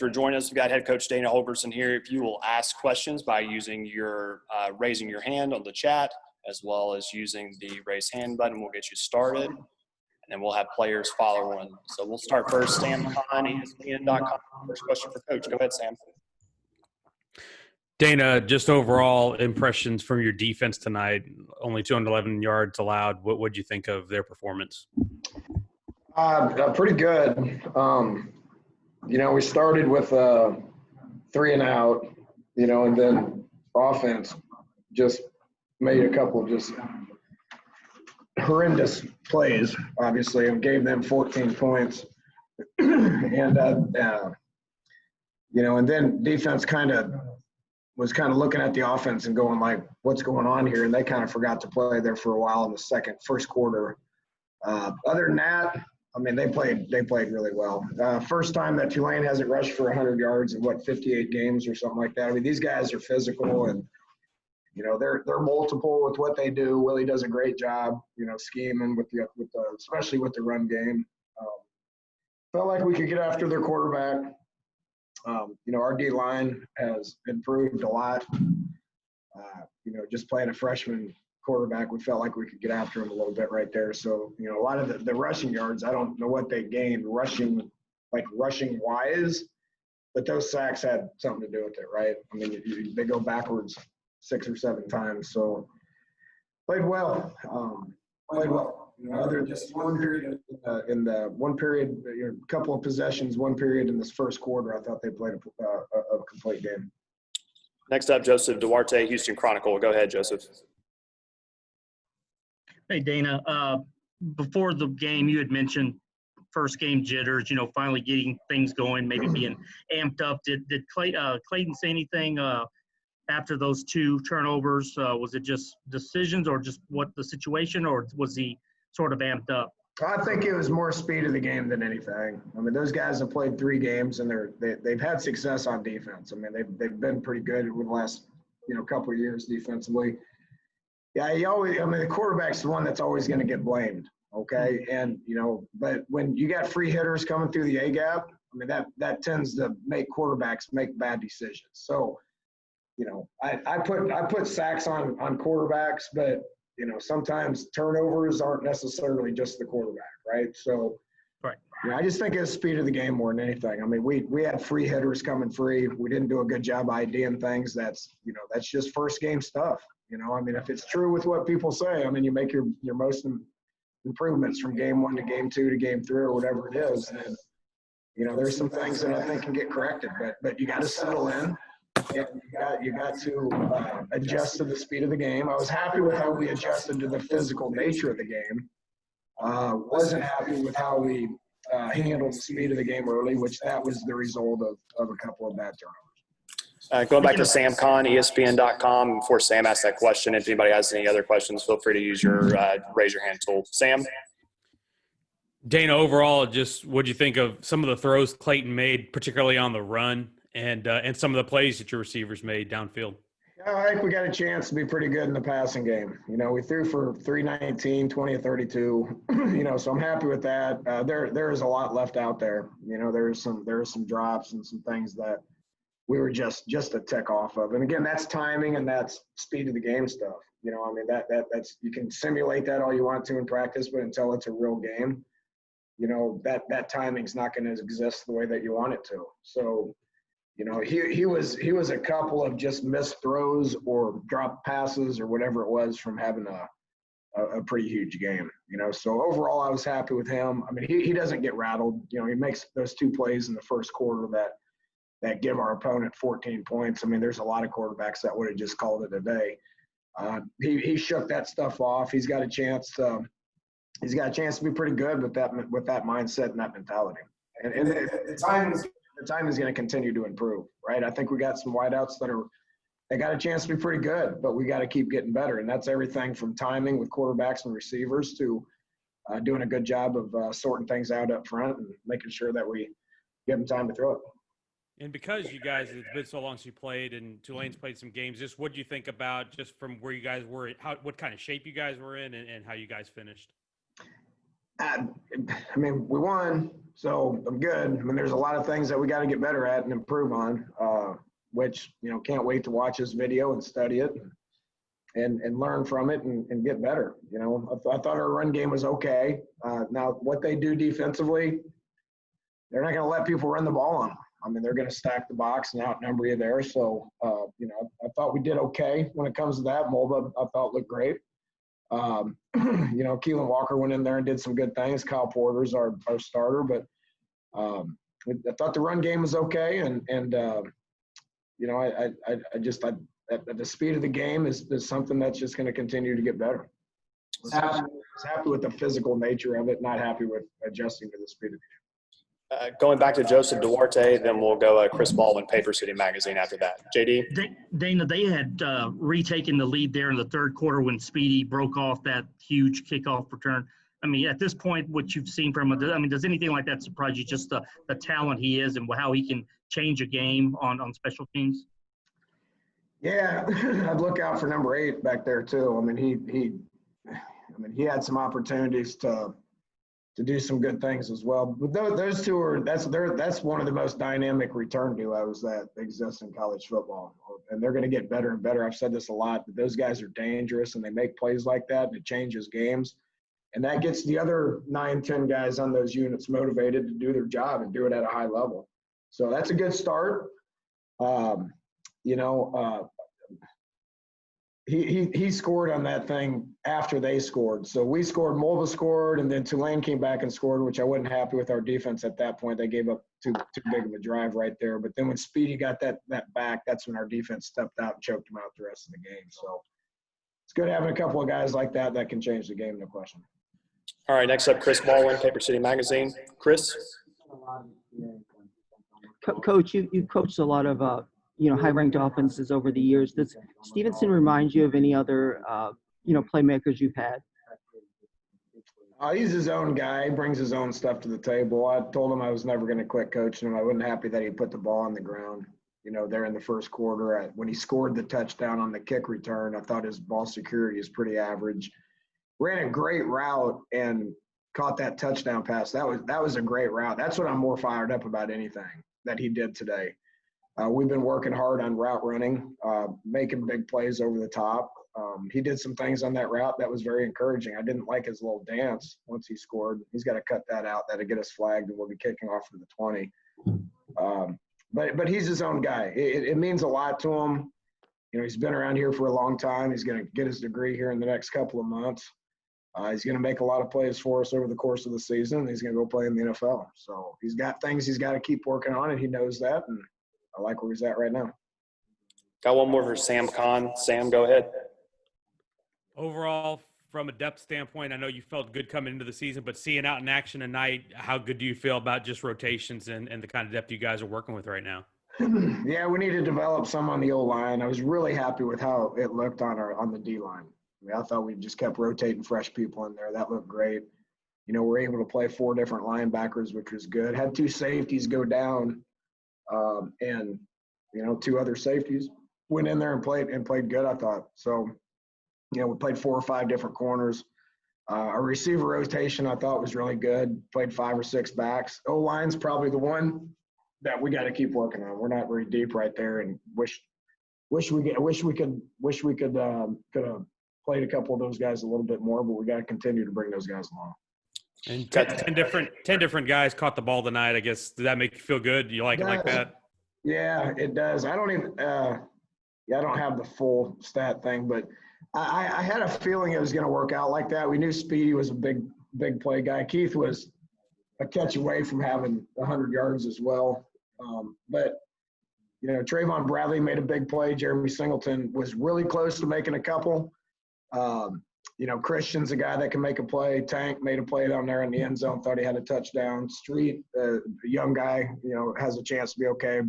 for joining us. We've got head coach Dana Holgorsen here. If you will ask questions by using your raising your hand on the chat, as well as using the raise hand button, we'll get you started. And then we'll have players follow on. So we'll start first. Sam Khan, ESPN.com. First question for Coach. Go ahead, Sam. Dana, just overall impressions from your defense tonight. Only 211 yards allowed. What would you think of their performance? Pretty good. We started with 3 and out, and then offense just made a couple of just horrendous plays, obviously, and gave them 14 points. And then defense was looking at the offense and going like, what's going on here? And they kind of forgot to play there for a while in the first quarter. Other than that, they played really well. First time that Tulane hasn't rushed for 100 yards in 58 games or something like that. These guys are physical and they're multiple with what they do. Willie does a great job, scheming with the especially with the run game. Felt like we could get after their quarterback. Our D line has improved a lot. Just playing a freshman quarterback, we felt like we could get after him a little bit right there. So, a lot of the rushing yards, I don't know what they gained rushing wise, but those sacks had something to do with it, right? They go backwards 6 or 7 times. So played well. Other than just one period in the one period, a couple of possessions, one period in this first quarter, I thought they played a complete game. Next up, Joseph Duarte, Houston Chronicle. Go ahead, Joseph. Hey, Dana. Before the game, you had mentioned first game jitters, finally getting things going, maybe being amped up. Did Clayton say anything after those 2 turnovers? Was it just decisions or just what the situation, or was he sort of amped up? I think it was more speed of the game than anything. Those guys have played 3 games and they've had success on defense. They've been pretty good over the last couple of years defensively. Yeah, the quarterback's the one that's always going to get blamed. Okay, and but when you got free hitters coming through the A gap, that tends to make quarterbacks make bad decisions. So, I put sacks on quarterbacks, but sometimes turnovers aren't necessarily just the quarterback, right? So, right. I just think it's speed of the game more than anything. We had free hitters coming free. We didn't do a good job IDing things. That's just first game stuff. If it's true with what people say, you make your most improvements from game 1 to game 2 to game 3 or whatever it is. And, there's some things that I think can get corrected, but you got to settle in. And you got to adjust to the speed of the game. I was happy with how we adjusted to the physical nature of the game. Wasn't happy with how we handled the speed of the game early, which that was the result of a couple of bad turnovers. Going back to Sam Khan, ESPN.com. Before Sam asks that question, if anybody has any other questions, feel free to use your raise your hand tool. Sam? Dana, overall, just what do you think of some of the throws Clayton made, particularly on the run, and some of the plays that your receivers made downfield? Yeah, I think we got a chance to be pretty good in the passing game. We threw for 319, 20 of 32. So I'm happy with that. There is a lot left out there. There are some drops and some things that we were just a tick off of. And again, that's timing and that's speed of the game stuff. That's you can simulate that all you want to in practice, but until it's a real game, that timing's not going to exist the way that you want it to. So, he was a couple of just missed throws or drop passes or whatever it was from having a pretty huge game. So overall I was happy with him. He doesn't get rattled. He makes those 2 plays in the first quarter that give our opponent 14 points. There's a lot of quarterbacks that would have just called it a day. He shook that stuff off. He's got a chance to be pretty good with that mindset and that mentality. And the time is going to continue to improve, right? I think we got some wideouts they got a chance to be pretty good, but we got to keep getting better. And that's everything from timing with quarterbacks and receivers to doing a good job of sorting things out up front and making sure that we give them time to throw it. And because you guys, it's been so long since you played and Tulane's played some games, just what do you think about just from where you guys were, what kind of shape you guys were in and how you guys finished? I mean, we won, so I'm good. I mean, there's a lot of things that we got to get better at and improve on, which, can't wait to watch this video and study it and learn from it and get better. I thought our run game was okay. Now, what they do defensively, they're not going to let people run the ball on them. I mean, they're going to stack the box and outnumber you there. So, I thought we did okay when it comes to that. Mulva, I thought, looked great. Keelan Walker went in there and did some good things. Kyle Porter's our starter, but I thought the run game was okay. And the speed of the game is something that's just going to continue to get better. I was happy with the physical nature of it, not happy with adjusting to the speed of the game. Going back to Joseph Duarte, then we'll go Chris Baldwin, Paper City Magazine after that. JD? Dana, they had retaken the lead there in the third quarter when Speedy broke off that huge kickoff return. I mean, at this point, what you've seen from him, does anything like that surprise you, just the talent he is and how he can change a game on special teams? Yeah, I'd look out for number 8 back there too. I mean, he had some opportunities to do some good things as well. But those two that's one of the most dynamic return duos that exists in college football. And they're going to get better and better. I've said this a lot, but those guys are dangerous and they make plays like that and it changes games. And that gets the other 9, 10 guys on those units motivated to do their job and do it at a high level. So that's a good start. He scored on that thing after they scored. So we scored, Mulva scored, and then Tulane came back and scored, which I wasn't happy with our defense at that point. They gave up too big of a drive right there. But then when Speedy got that back, that's when our defense stepped out and choked him out the rest of the game. So it's good having a couple of guys like that can change the game, no question. All right, next up, Chris Baldwin, Paper City Magazine. Chris? Coach, you coached a lot of high-ranked offenses over the years. Does Stevenson remind you of any other playmakers you've had? He's his own guy. He brings his own stuff to the table. I told him I was never going to quit coaching him. I wasn't happy that he put the ball on the ground. There in the first quarter, when he scored the touchdown on the kick return, I thought his ball security is pretty average. Ran a great route and caught that touchdown pass. That was a great route. That's what I'm more fired up about anything that he did today. We've been working hard on route running, making big plays over the top. He did some things on that route that was very encouraging. I didn't like his little dance once he scored. He's got to cut that out. That'll get us flagged, and we'll be kicking off for the 20. But he's his own guy. It means a lot to him. He's been around here for a long time. He's going to get his degree here in the next couple of months. He's going to make a lot of plays for us over the course of the season. He's going to go play in the NFL. So he's got things he's got to keep working on, and he knows that. And I like where he's at right now. Got one more for Sam Kahn. Sam, go ahead. Overall, from a depth standpoint, I know you felt good coming into the season, but seeing out in action tonight, how good do you feel about just rotations and the kind of depth you guys are working with right now? Yeah, we need to develop some on the O-line. I was really happy with how it looked on the D-line. I thought we just kept rotating fresh people in there. That looked great. We're able to play 4 different linebackers, which was good. Had 2 safeties go down. And 2 other safeties went in there and played good, I thought. So, we played 4 or 5 different corners. Our receiver rotation, I thought, was really good. Played 5 or 6 backs. O-line's probably the one that we got to keep working on. We're not very deep right there, and wish we could could have played a couple of those guys a little bit more, but we got to continue to bring those guys along. And 10 different guys caught the ball tonight. I guess, did that make you feel good? Do you like it like that? Yeah, it does. I don't even I don't have the full stat thing, but I had a feeling it was going to work out like that. We knew Speedy was a big play guy. Keith was a catch away from having 100 yards as well. But Trayvon Bradley made a big play. Jeremy Singleton was really close to making a couple. Christian's a guy that can make a play. Tank made a play down there in the end zone, thought he had a touchdown. Street, a young guy, has a chance to be okay.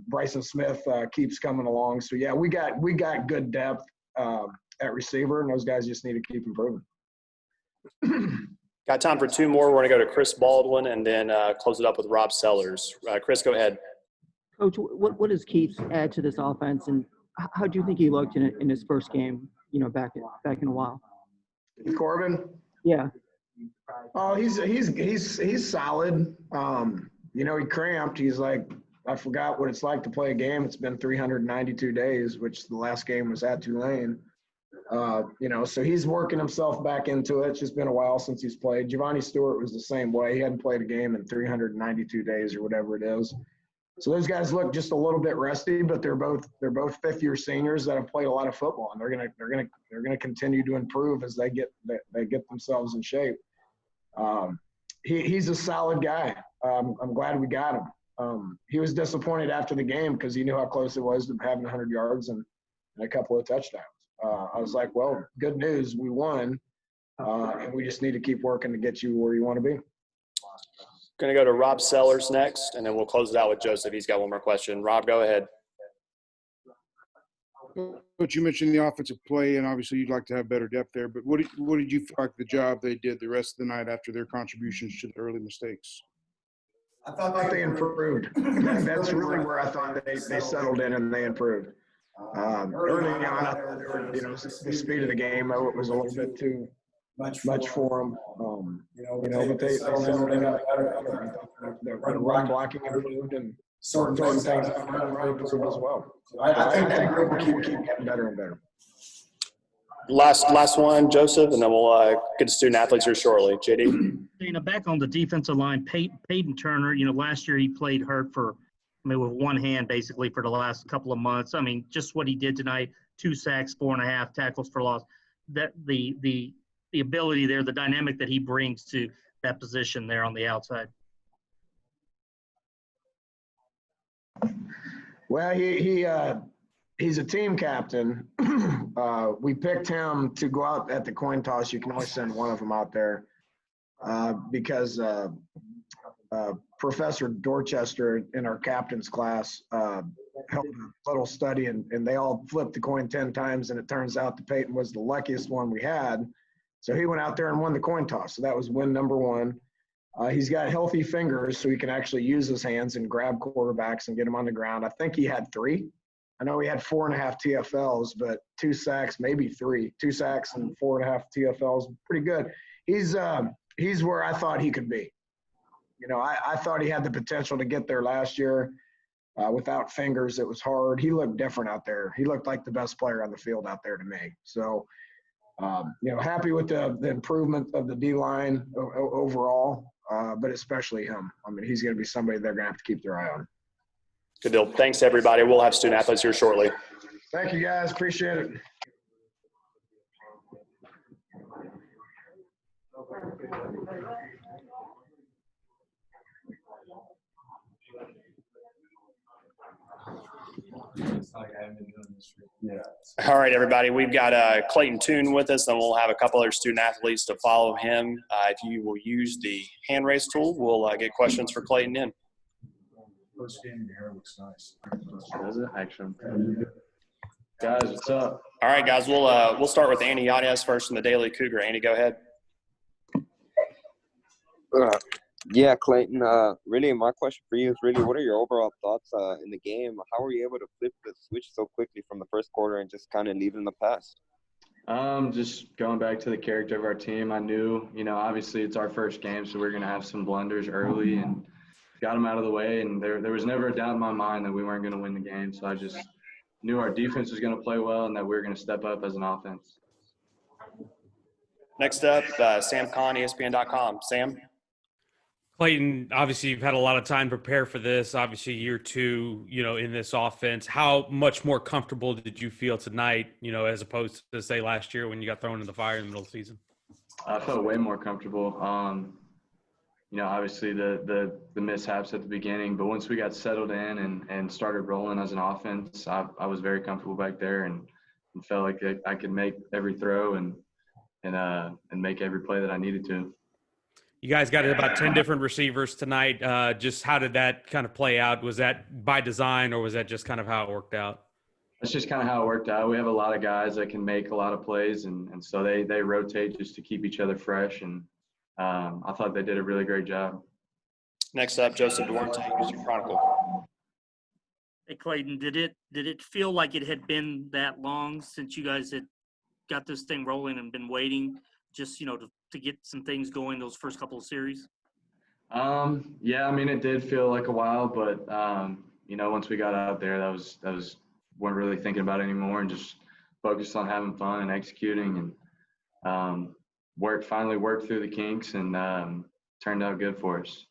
Bryson Smith keeps coming along. So, yeah, we got good depth at receiver, and those guys just need to keep improving. Got time for 2 more. We're going to go to Chris Baldwin and then close it up with Rob Sellers. Chris, go ahead. Coach, what does Keith add to this offense, and how do you think he looked in his first game, back in a while? Corbin? Yeah. Oh, he's solid. He cramped. He's like, I forgot what it's like to play a game. It's been 392 days, which the last game was at Tulane. So he's working himself back into it. It's just been a while since he's played. Giovanni Stuart was the same way. He hadn't played a game in 392 days or whatever it is. So those guys look just a little bit rusty, but they're both fifth-year seniors that have played a lot of football, and they're gonna continue to improve as they get themselves in shape. He's a solid guy. I'm glad we got him. He was disappointed after the game because he knew how close it was to having 100 yards and a couple of touchdowns. I was like, well, good news, we won, and we just need to keep working to get you where you want to be. Going to go to Rob Sellers next, and then we'll close it out with Joseph. He's got one more question. Rob, go ahead. But you mentioned the offensive play, and obviously you'd like to have better depth there. But what did you feel like the job they did the rest of the night after their contributions to the early mistakes? I thought they improved. That's really where I thought they settled in and they improved. Early on, the speed of the game was a little bit too much for them. But they settled in. The run blocking improved and certain things improved as well. So I think that group will keep getting better and better. Last one, Joseph, and then we'll get to student athletes here shortly. JD. Dana, back on the defensive line, Peyton Turner, last year he played hurt with one hand basically for the last couple of months. I mean, just what he did tonight, 2 sacks, 4.5 tackles for loss. That the ability there, the dynamic that he brings to that position there on the outside. Well, he's a team captain. We picked him to go out at the coin toss. You can only send one of them out there because Professor Dorchester in our captain's class held a little study, and they all flipped the coin 10 times, and it turns out that Peyton was the luckiest one we had. So he went out there and won the coin toss. So that was win number one. He's got healthy fingers, so he can actually use his hands and grab quarterbacks and get them on the ground. I think he had 3. I know he had 4.5 TFLs, but 2 sacks, maybe 3. 2 sacks and 4.5 TFLs, pretty good. He's where I thought he could be. I thought he had the potential to get there last year. Without fingers, it was hard. He looked different out there. He looked like the best player on the field out there to me. So, happy with the improvement of the D-line overall, but especially him. I mean, he's going to be somebody they're going to have to keep their eye on. Good deal. Thanks, everybody. We'll have student athletes here shortly. Thank you, guys. Appreciate it. All right, everybody. We've got Clayton Toon with us, and we'll have a couple other student athletes to follow him. If you will use the hand raise tool, we'll get questions for Clayton in. Postgame, your hair looks nice. Does it? Actually, guys, what's up? All right, guys. We'll start with Andy Yanez first from the Daily Cougar. Andy, go ahead. Yeah, Clayton, really my question for you is really what are your overall thoughts in the game? How were you able to flip the switch so quickly from the first quarter and just kind of leave in the past? Just going back to the character of our team, I knew, obviously it's our first game, so we're going to have some blunders early and got them out of the way. And there was never a doubt in my mind that we weren't going to win the game. So I just knew our defense was going to play well and that we were going to step up as an offense. Next up, Sam Kahn, ESPN.com. Sam? Clayton, obviously you've had a lot of time to prepare for this. Obviously year 2, in this offense. How much more comfortable did you feel tonight, as opposed to say last year when you got thrown in the fire in the middle of the season? I felt way more comfortable. Obviously the mishaps at the beginning, but once we got settled in and started rolling as an offense, I was very comfortable back there and felt like I could make every throw and make every play that I needed to. You guys got about 10 different receivers tonight. Just how did that kind of play out? Was that by design or was that just kind of how it worked out? That's just kind of how it worked out. We have a lot of guys that can make a lot of plays, and so they rotate just to keep each other fresh, and I thought they did a really great job. Next up, Joseph Duarte, Houston Chronicle. Hey, Clayton, did it feel like it had been that long since you guys had got this thing rolling and been waiting just, to to get some things going those first couple of series? Yeah, I mean, it did feel like a while, but once we got out there, that was weren't really thinking about it anymore and just focused on having fun and executing and finally worked through the kinks and turned out good for us.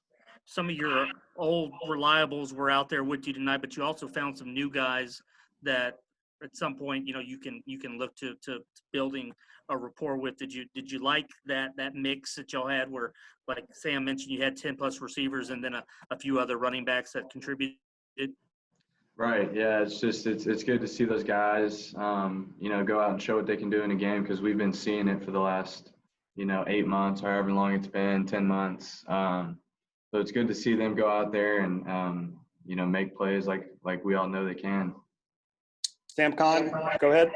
Some of your old reliables were out there with you tonight, but you also found some new guys that at some point, you can look to building a rapport with. Did you like that mix that y'all had where, like Sam mentioned, you had 10 plus receivers and then a few other running backs that contributed? Right. Yeah. It's good to see those guys, go out and show what they can do in a game, because we've been seeing it for the last, 8 months, however long it's been, 10 months. So it's good to see them go out there and, make plays like we all know they can. Sam Khan, go ahead.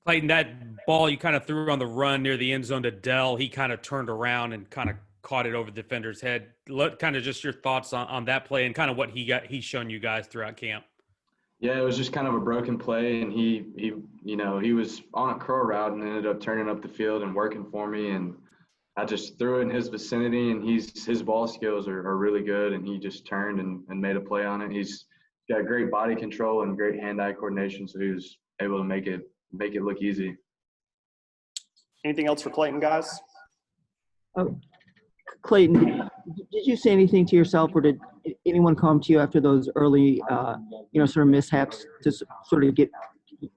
Clayton, that ball you kind of threw on the run near the end zone to Dell, he kind of turned around and kind of caught it over the defender's head. Kind of just your thoughts on that play and kind of what he's shown you guys throughout camp. Yeah, it was just kind of a broken play, and he was on a curl route and ended up turning up the field and working for me, and I just threw it in his vicinity, and his ball skills are really good, and he just turned and made a play on it. He's got great body control and great hand-eye coordination, so he was able to make it look easy. Anything else for Clayton, guys? Clayton, did you say anything to yourself, or did anyone come to you after those early, sort of mishaps to sort of get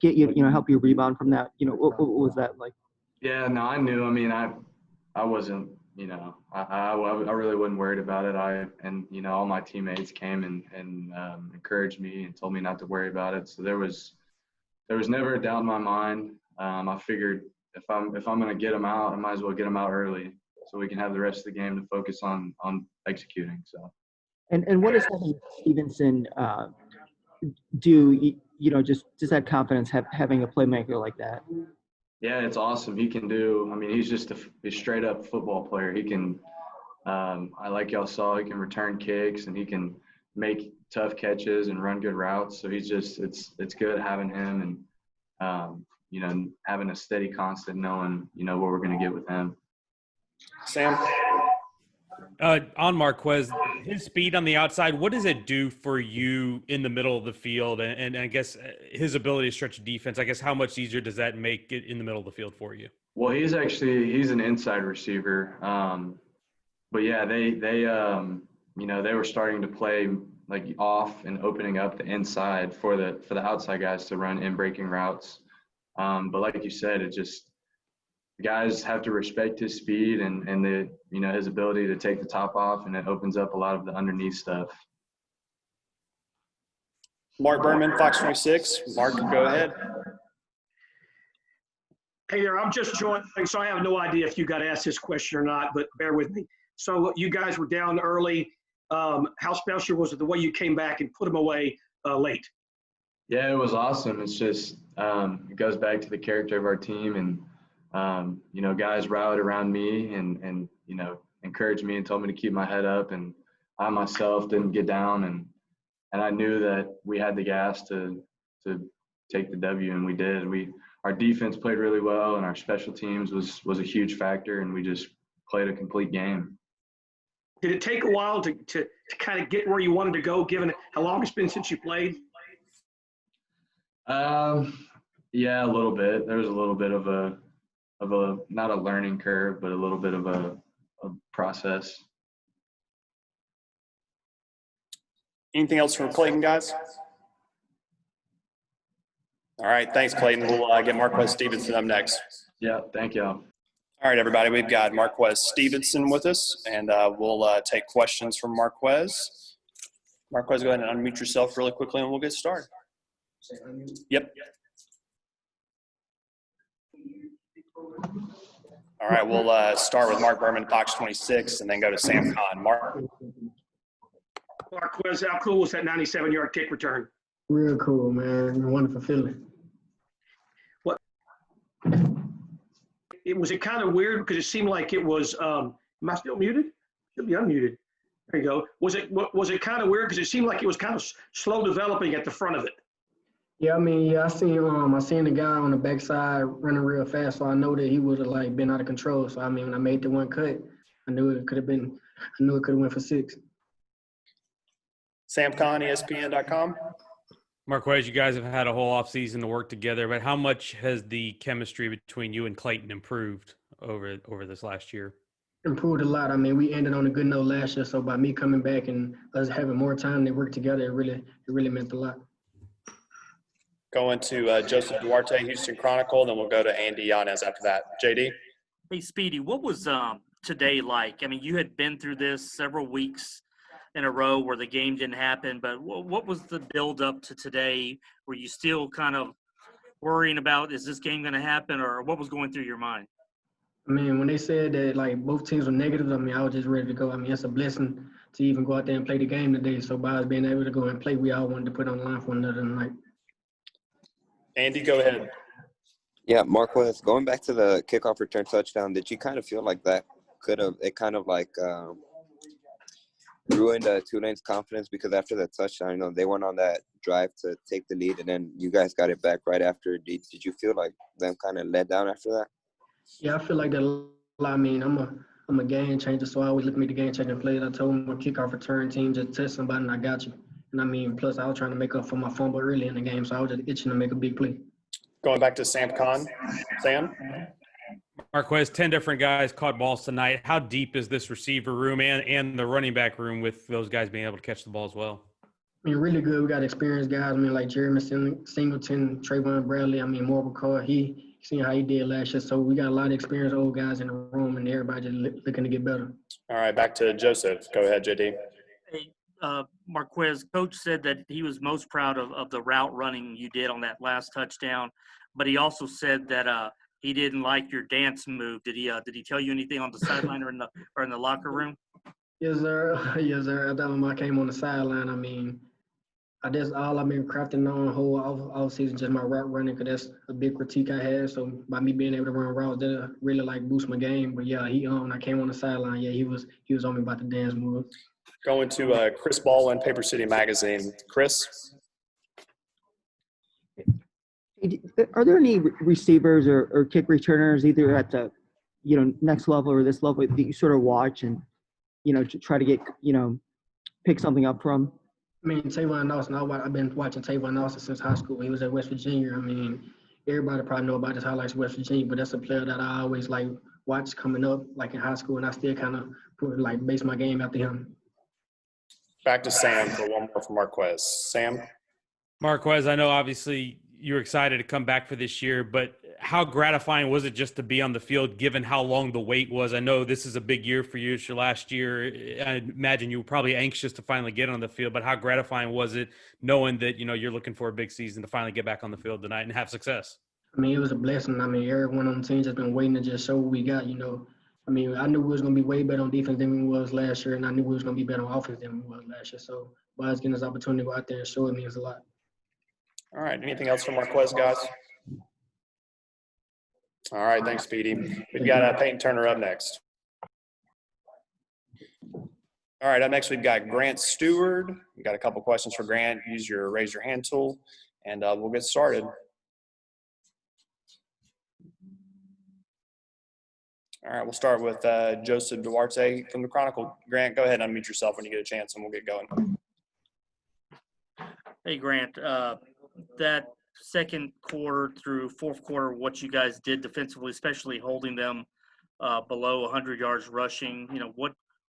you, help you rebound from that? What was that like? Yeah, no, I knew. I mean, I wasn't, I really wasn't worried about it. All my teammates came and encouraged me and told me not to worry about it. So there was never a doubt in my mind. I figured if I'm going to get them out, I might as well get them out early so we can have the rest of the game to focus on executing. So. And what does having Stevenson do? Just that confidence having a playmaker like that. Yeah, it's awesome. He can do. I mean, he's just a straight up football player. He can. Like y'all saw, he can return kicks and he can make tough catches and run good routes. So he's just it's good having him and having a steady constant, knowing what we're going to get with him. Sam? On Marquez, his speed on the outside, what does it do for you in the middle of the field? And I guess his ability to stretch defense, I guess how much easier does that make it in the middle of the field for you? Well, he's an inside receiver. But yeah, they were starting to play like off and opening up the inside for the outside guys to run in breaking routes. But like you said, it just guys have to respect his speed and the his ability to take the top off, and it opens up a lot of the underneath stuff. Mark Berman, Fox 26. Mark, go ahead. Hey there, I'm just joining, so I have no idea if you got asked this question or not, but bear with me. So you guys were down early. How special was it the way you came back and put them away late? Yeah, it was awesome. It's just it goes back to the character of our team, and guys rallied around me and encouraged me and told me to keep my head up, and I myself didn't get down, and I knew that we had the gas to take the W, and we did. Our defense played really well, and our special teams was a huge factor, and we just played a complete game. Did it take a while to kind of get where you wanted to go, given how long it's been since you played? Yeah, a little bit. There was a little bit of a not a learning curve, but a little bit of a process. Anything else from Clayton, guys? All right, thanks, Clayton. We'll get Marquez Stevenson up next. Yeah, thank y'all. All right, everybody, we've got Marquez Stevenson with us, and we'll take questions from Marquez. Marquez, go ahead and unmute yourself really quickly, and we'll get started. Yep. All right, we'll start with Mark Berman, Fox 26, and then go to Sam Khan. Marquez, how cool was that 97-yard kick return? Real cool, man. Wonderful feeling. Was it kind of weird because it seemed like it was am I still muted? Should be unmuted. There you go. Was it kind of weird because it seemed like it was kind of slow developing at the front of it? Yeah, I mean, yeah, I seen the guy on the backside running real fast, so I know that he would have like been out of control. So I mean, when I made the one cut, I knew it could have been, I knew it could have went for 6. Sam Khan, ESPN.com. Marquez, you guys have had a whole offseason to work together, but how much has the chemistry between you and Clayton improved over this last year? Improved a lot. I mean, we ended on a good note last year, so by me coming back and us having more time to work together, it really meant a lot. Going to Joseph Duarte, Houston Chronicle, then we'll go to Andy Yanez after that. JD? Hey, Speedy, what was today like? I mean, you had been through this several weeks in a row where the game didn't happen, but what was the build up to today? Were you still kind of worrying about, is this game going to happen, or what was going through your mind? I mean, when they said that like both teams were negative, I mean, I was just ready to go. I mean, it's a blessing to even go out there and play the game today. So by us being able to go and play, we all wanted to put on the line for another night. Andy, go ahead. Yeah, Marquez, going back to the kickoff return touchdown, did you kind of feel like that ruined Tulane's confidence? Because after that touchdown, they went on that drive to take the lead, and then you guys got it back right after. Did you feel like them kind of let down after that? Yeah, I feel like that a lot. I mean, I'm a game changer, so I always look at me the game changing plays. I told him my kickoff return team, just touch somebody and I got you. And I mean, plus I was trying to make up for my fumble early in the game, so I was just itching to make a big play. Going back to Sam Khan. Sam? Marquez, 10 different guys caught balls tonight. How deep is this receiver room and the running back room with those guys being able to catch the ball as well? I mean, really good. We got experienced guys. I mean, like Jeremy Singleton, Trayvon Bradley. I mean, Morgan Carr. He seen how he did last year. So we got a lot of experienced old guys in the room, and everybody just looking to get better. All right, back to Joseph. Go ahead, JD. Hey, Marquez, Coach said that he was most proud of the route running you did on that last touchdown, but he also said that he didn't like your dance move. Did he tell you anything on the sideline or in the locker room? Yes, sir. Yes, sir. I thought when I came on the sideline, I mean, that's all I've been crafting on whole off season, just my route running, because that's a big critique I had. So by me being able to run routes, that really like boost my game. But yeah, when I came on the sideline, yeah, he was on me about the dance move. Going to Chris Baldwin, Paper City Magazine. Chris? Are there any receivers or kick returners either at the next level or this level that you sort of watch and to try to get pick something up from? I mean, Tavon Austin, I've been watching Tavon Austin since high school. He was at West Virginia. I mean, everybody probably know about his highlights at West Virginia, but that's a player that I always watch coming up in high school, and I still kind of base my game after him. Back to Sam for one more from Marquez. Sam? Marquez, I know obviously you're excited to come back for this year, but how gratifying was it just to be on the field given how long the wait was? I know this is a big year for you. It's your last year. I imagine you were probably anxious to finally get on the field, but how gratifying was it knowing that, you're looking for a big season to finally get back on the field tonight and have success? I mean, it was a blessing. I mean, everyone on the team just been waiting to just show what we got, I mean, I knew we was going to be way better on defense than we was last year, and I knew we was going to be better on offense than we was last year. So by us getting this opportunity to go out there and show it means a lot. All right. Anything else from Marquez, guys? All right. Thanks, Speedy. We've got Peyton Turner up next. All right. Up next, we've got Grant Stuard. We've got a couple questions for Grant. Use your raise your hand tool, and we'll get started. All right. We'll start with Joseph Duarte from the Chronicle. Grant, go ahead and unmute yourself when you get a chance, and we'll get going. Hey, Grant, that second quarter through fourth quarter, what you guys did defensively, especially holding them below 100 yards rushing,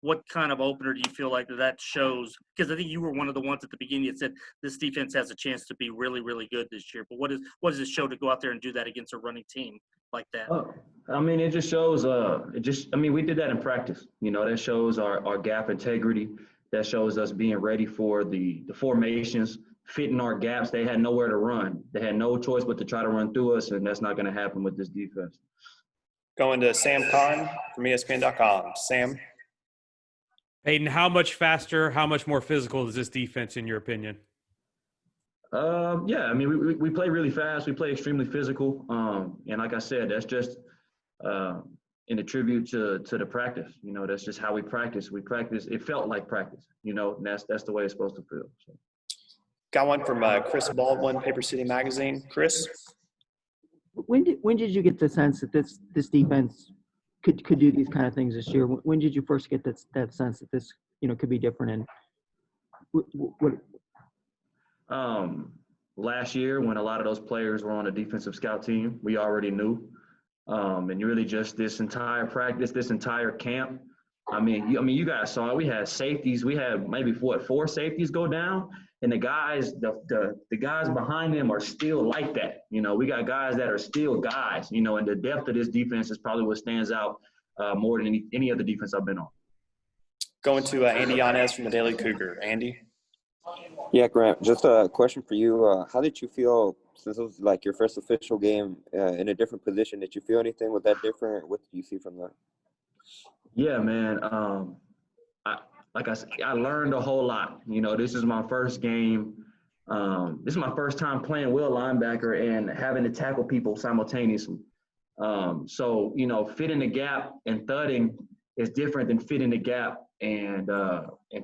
what kind of opener do you feel like that shows? Because I think you were one of the ones at the beginning that said this defense has a chance to be really, really good this year. But what does it show to go out there and do that against a running team like that? I mean, it just shows we did that in practice. That shows our gap integrity. That shows us being ready for the formations, fitting our gaps. They had nowhere to run. They had no choice but to try to run through us, and that's not going to happen with this defense. Going to Sam Khan from ESPN.com. Sam? Peyton, how much faster, how much more physical is this defense in your opinion? Yeah, I mean, we play really fast. We play extremely physical. And like I said, that's just in a tribute to the practice. That's just how we practice. We practice. It felt like practice, and that's the way it's supposed to feel. So. Got one from Chris Baldwin, Paper City Magazine. Chris? When did you get the sense that this defense could do these kind of things this year? When did you first get that sense that this could be different? And what? Last year, when a lot of those players were on a defensive scout team, we already knew. And really just this entire practice, this entire camp. I mean, you guys saw it. We had safeties. We had maybe 4 safeties go down, and the guys, the guys behind them are still like that. We got guys that are still guys. And the depth of this defense is probably what stands out more than any other defense I've been on. Going to Andy Yanez from the Daily Cougar. Andy? Yeah, Grant, just a question for you. How did you feel since it was like your first official game in a different position? Did you feel anything with that different? What did you see from that? Yeah, man. Like I said, I learned a whole lot. This is my first game. This is my first time playing will linebacker and having to tackle people simultaneously. So, fitting the gap and thudding is different than fitting the gap and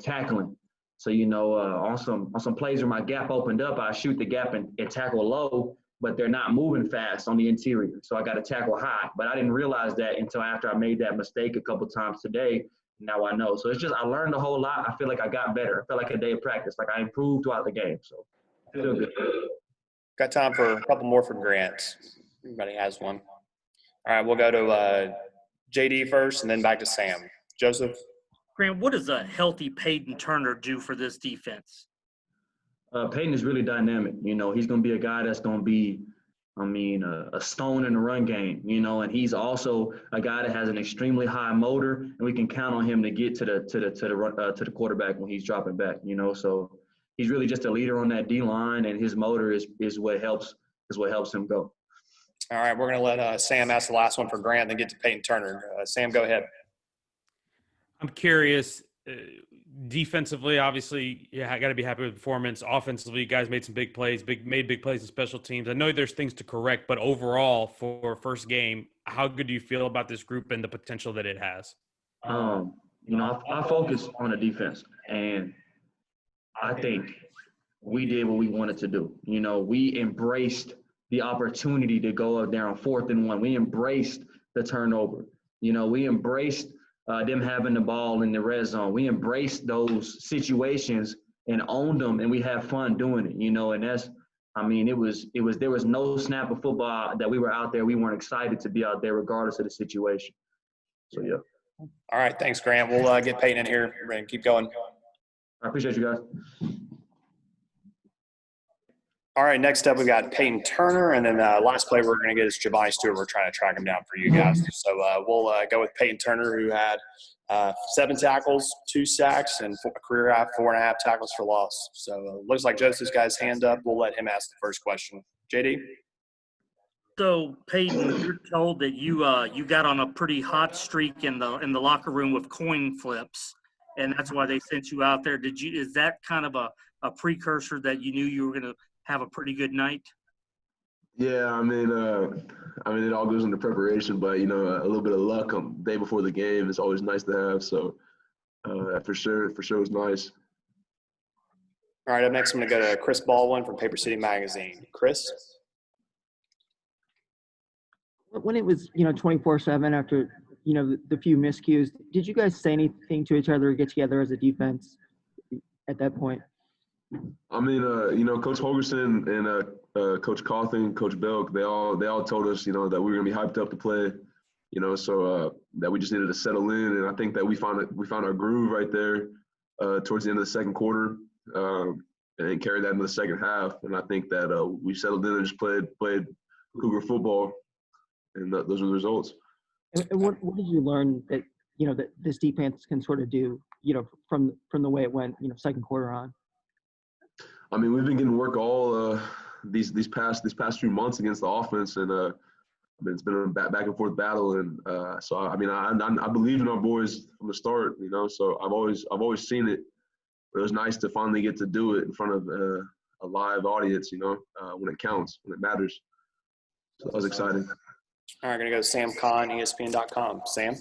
tackling. So, on some plays where my gap opened up, I shoot the gap and tackle low, but they're not moving fast on the interior. So I got to tackle high. But I didn't realize that until after I made that mistake a couple times today. Now I know. So it's just I learned a whole lot. I feel like I got better. I felt like a day of practice. Like I improved throughout the game. So I feel good. Got time for a couple more for Grant. Everybody has one. All right, we'll go to JD first and then back to Sam. Joseph? Grant, what does a healthy Peyton Turner do for this defense? Peyton is really dynamic. He's going to be a guy that's going to be, a stone in the run game, and he's also a guy that has an extremely high motor, and we can count on him to get to the quarterback when he's dropping back, So he's really just a leader on that D line, and his motor is what helps him go. All right, we're going to let Sam ask the last one for Grant, then get to Peyton Turner. Sam, go ahead. I'm curious. Defensively, obviously, I got to be happy with the performance. Offensively, you guys made some big plays, made big plays in special teams. I know there's things to correct, but overall, for first game, how good do you feel about this group and the potential that it has? I focus on the defense, and I think we did what we wanted to do. We embraced the opportunity to go up there on 4th and 1. We embraced the turnover. We embraced them having the ball in the red zone. We embraced those situations and owned them, and we had fun doing it, and that's, there was no snap of football that we were out there. We weren't excited to be out there regardless of the situation. So, yeah. All right. Thanks, Grant. We'll get Peyton in here and keep going. I appreciate you guys. All right, next up we got Peyton Turner, and then last play we're going to get is Javani Stuard. We're trying to track him down for you guys. So we'll go with Peyton Turner, who had 7 tackles, 2 sacks, and a career high 4.5 tackles for loss. So looks like Joseph's got his hand up. We'll let him ask the first question. JD? So Peyton, you're told that you got on a pretty hot streak in the locker room with coin flips, and that's why they sent you out there. Is that kind of a precursor that you knew you were going to have a pretty good night? Yeah, it all goes into preparation, but a little bit of luck on the day before the game is always nice to have. So for sure it was nice. All right, up next I'm going to go to Chris Baldwin from Paper City Magazine. Chris? When it was 24/7 after the few miscues, did you guys say anything to each other or get together as a defense at that point? Coach Holgorsen and Coach Cawthon, Coach Belk, they all told us, that we were gonna be hyped up to play, so that we just needed to settle in, and I think that we found our groove right there towards the end of the second quarter, and carried that into the second half, and I think that we settled in and just played Cougar football, and those were the results. And what did you learn that that this defense can sort of do, from the way it went, second quarter on? We've been getting work all these past few months against the offense, and it's been a back and forth battle. And so I believe in our boys from the start, So I've always seen it. But it was nice to finally get to do it in front of a live audience, when it counts, when it matters. So that was exciting. All right, going to go to Sam Kahn, ESPN.com. Sam.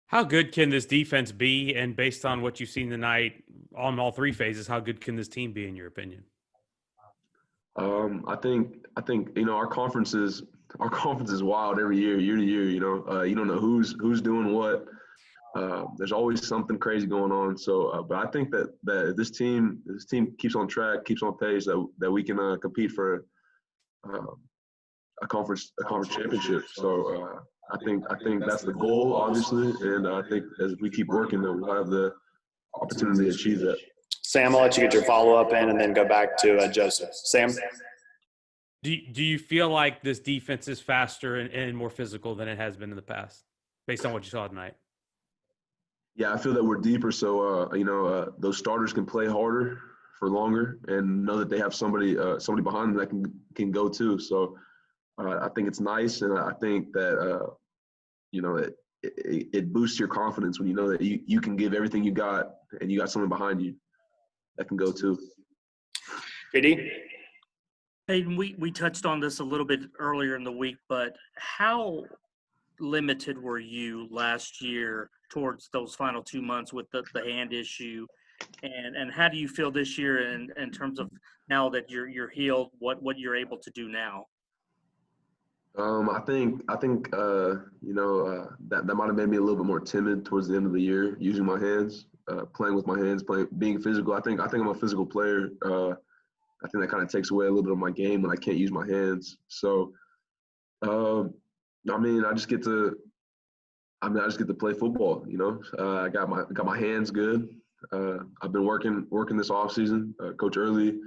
How good can this defense be? And based on what you've seen tonight on all three phases, how good can this team be in your opinion? I think our conference is wild every year to year. You don't know who's doing what. There's always something crazy going on. So, but I think that if this team keeps on track, keeps on pace, that we can compete for a conference championship. So I think that's the goal, obviously, and I think as we keep working, then we'll have the opportunity to achieve that. Sam, I'll let you get your follow-up in and then go back to Joseph. Sam? Do you feel like this defense is faster and more physical than it has been in the past, based on what you saw tonight? Yeah, I feel that we're deeper, so those starters can play harder for longer and know that they have somebody behind them that can go too. So I think it's nice, and I think that it boosts your confidence when you know that you can give everything you got and you got someone behind you that can go too. JD? Peyton, we touched on this a little bit earlier in the week, but how limited were you last year towards those final 2 months with the hand issue? And how do you feel this year in terms of now that you're healed, what you're able to do now? I think that might have made me a little bit more timid towards the end of the year, using my hands, playing with my hands, being physical. I think I'm a physical player. I think that kind of takes away a little bit of my game when I can't use my hands. So, I just get to play football. I got my hands good. I've been working this off season. Coach Early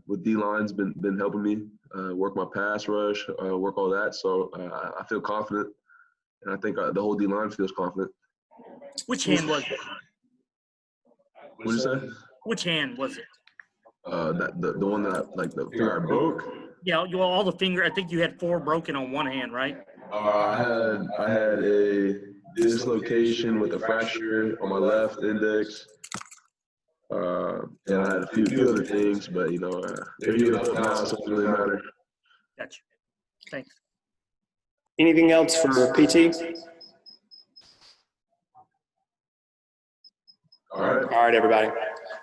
with D-line's been helping me work my pass rush, work all that. So I feel confident, and I think the whole D-line feels confident. Which hand was it? What did you say? Which hand was it? The one that the finger I broke. Yeah, all the finger. I think you had 4 broken on one hand, right? I had a dislocation with a fracture on my left index. And I had a few other things, but they're healed up now, so it doesn't really matter. Gotcha. Thanks. Anything else for PT? All right. All right, everybody.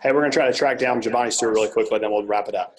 Hey, we're going to try to track down Giovanni Stuard really quickly, then we'll wrap it up.